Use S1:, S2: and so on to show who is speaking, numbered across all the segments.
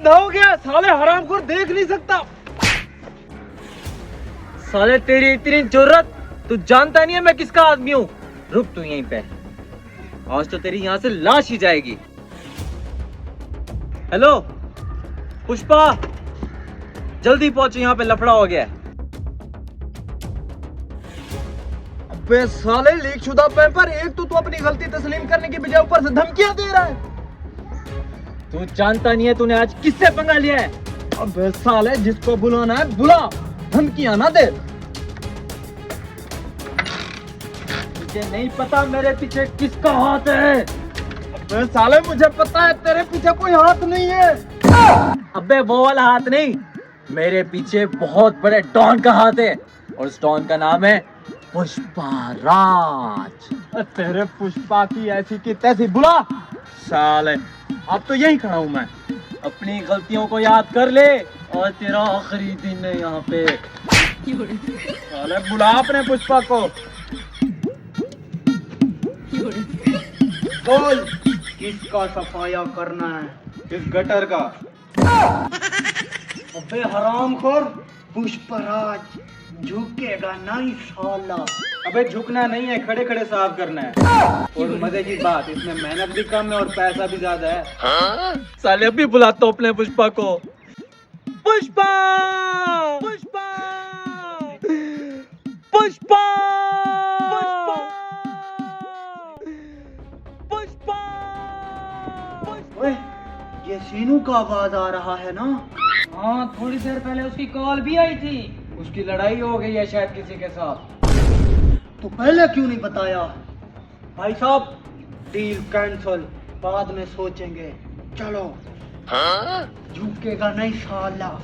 S1: अंधा हो गया साले, हरामखोर देख नहीं सकता। साले तेरी इतनी जरूरत, तू जानता नहीं है मैं किसका आदमी हूँ। रुक तू यहीं पे, आज तो तेरी यहाँ से लाश ही जाएगी। हेलो पुष्पा, जल्दी पहुंचो, यहाँ पे लफड़ा हो गया है। अबे साले लीकशुदा पेपर, एक तो तू अपनी गलती तस्लीम करने की बजाय ऊपर से धमकियां दे रहा है। तू जानता नहीं है तूने आज किससे पंगा लिया है। अबे साले जिसको बुलाना है बुला, धमकियां ना दे। मुझे नहीं पता मेरे पीछे किसका हाथ है। अबे साले मुझे पता है तेरे पीछे कोई हाथ नहीं है। अबे वो वाला हाथ नहीं, मेरे पीछे बहुत बड़े डॉन का हाथ है, और उस डॉन का नाम है पुष्पा राज। तेरे पुष्पा की ऐसी की तैसी बुला साले। अब तो यही खड़ा हूं मैं, अपनी गलतियों को याद कर ले, और तेरा आखिरी दिन है यहाँ पे। साले बुला अपने पुष्पा को।
S2: बोल, किसका सफाया करना है?
S1: इस गटर का।
S2: अबे हरामखोर, पुष्पराज झुकेगा नहीं साला।
S1: अबे झुकना नहीं है, खड़े खड़े साफ करना है। और मजे की बात, इसमें मेहनत भी कम है और पैसा भी ज्यादा है। साले अभी बुलाता हूँ अपने पुष्पा को। पुष्पा, पुष्पा, पुष्पा, पुष्पा, पुष्पा।
S2: ओए, ये सीनू का आवाज आ रहा है ना?
S3: हाँ, थोड़ी देर पहले उसकी कॉल भी आई थी।
S1: उसकी लड़ाई हो गई है शायद किसी के साथ।
S2: तो पहले क्यों नहीं बताया? भाई साहब, डील कैंसल, बाद में सोचेंगे। चलो। झुकेगा नहीं साला।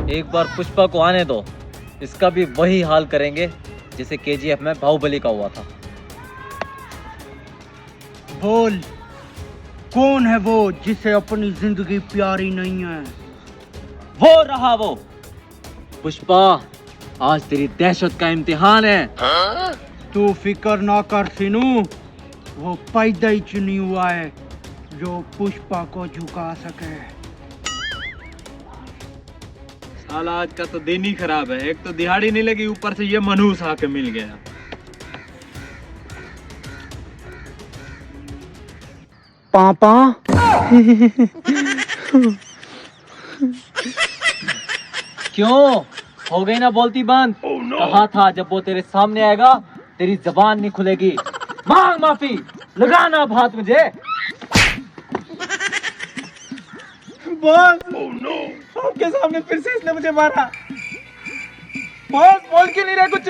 S1: एक बार पुष्पा को आने दो, इसका भी वही हाल करेंगे जैसे केजीएफ में बाहुबली का हुआ था।
S2: बोल, कौन है वो जिसे अपनी जिंदगी प्यारी नहीं है?
S1: वो रहा वो। पुष्पा, आज तेरी दहशत का इम्तिहान है।
S2: तू फिक्र ना कर सीनू, वो पैदा ही चुनी हुआ है जो पुष्पा को झुका सके।
S1: साला आज का तो दिन ही खराब है, एक तो दिहाड़ी नहीं लगी, ऊपर से ये मनहूस आके मिल गया।
S2: पापा
S1: क्यों हो गई ना बोलती बंद? कहा था जब वो तेरे सामने आएगा तेरी जबान नहीं खुलेगी। मांग माफी, लगाना अब हाथ मुझे। बॉस, आपके सामने फिर से इसने मुझे मारा। बॉस बोल क्यों नहीं रहे कुछ?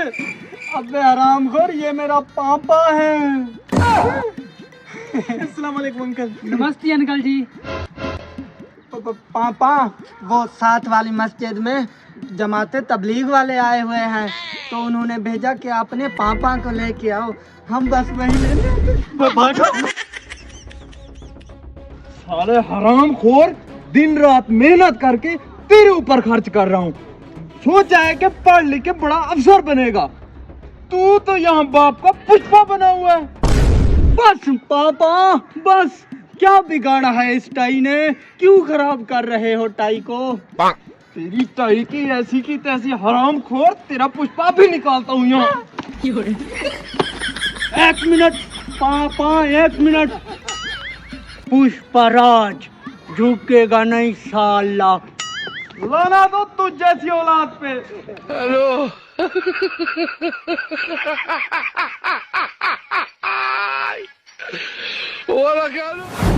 S2: अबे हरामखोर, ये मेरा पापा है।
S1: अस्सलाम वालेकुम अंकल।
S3: नमस्ते अंकल जी।
S2: पापा, वो साथ वाली मस्जिद में जमाते तबलीग वाले आए हुए हैं, तो उन्होंने भेजा कि अपने पापा को लेके आओ। हम बस वही लेने।
S1: साले हरामखोर, दिन रात मेहनत करके तेरे ऊपर खर्च कर रहा हूँ। सोचा है कि पढ़ लिख के बड़ा अफसर बनेगा, तू तो यहाँ बाप का पुष्पा बना हुआ है।
S2: बस पापा, बस, क्या बिगाड़ा है इस टाई ने? क्यों खराब कर रहे हो टाई को?
S1: तेरी टाई की ऐसी की तैसी हरामखोर, तेरा पुष्पा भी निकालता हूँ यहाँ।
S2: एक मिनट पापा, एक मिनट। पुष्पराज झुकेगा नहीं साला।
S1: लाना दो तुझ जैसी औलाद पे।
S4: हेलो वो लगा लो।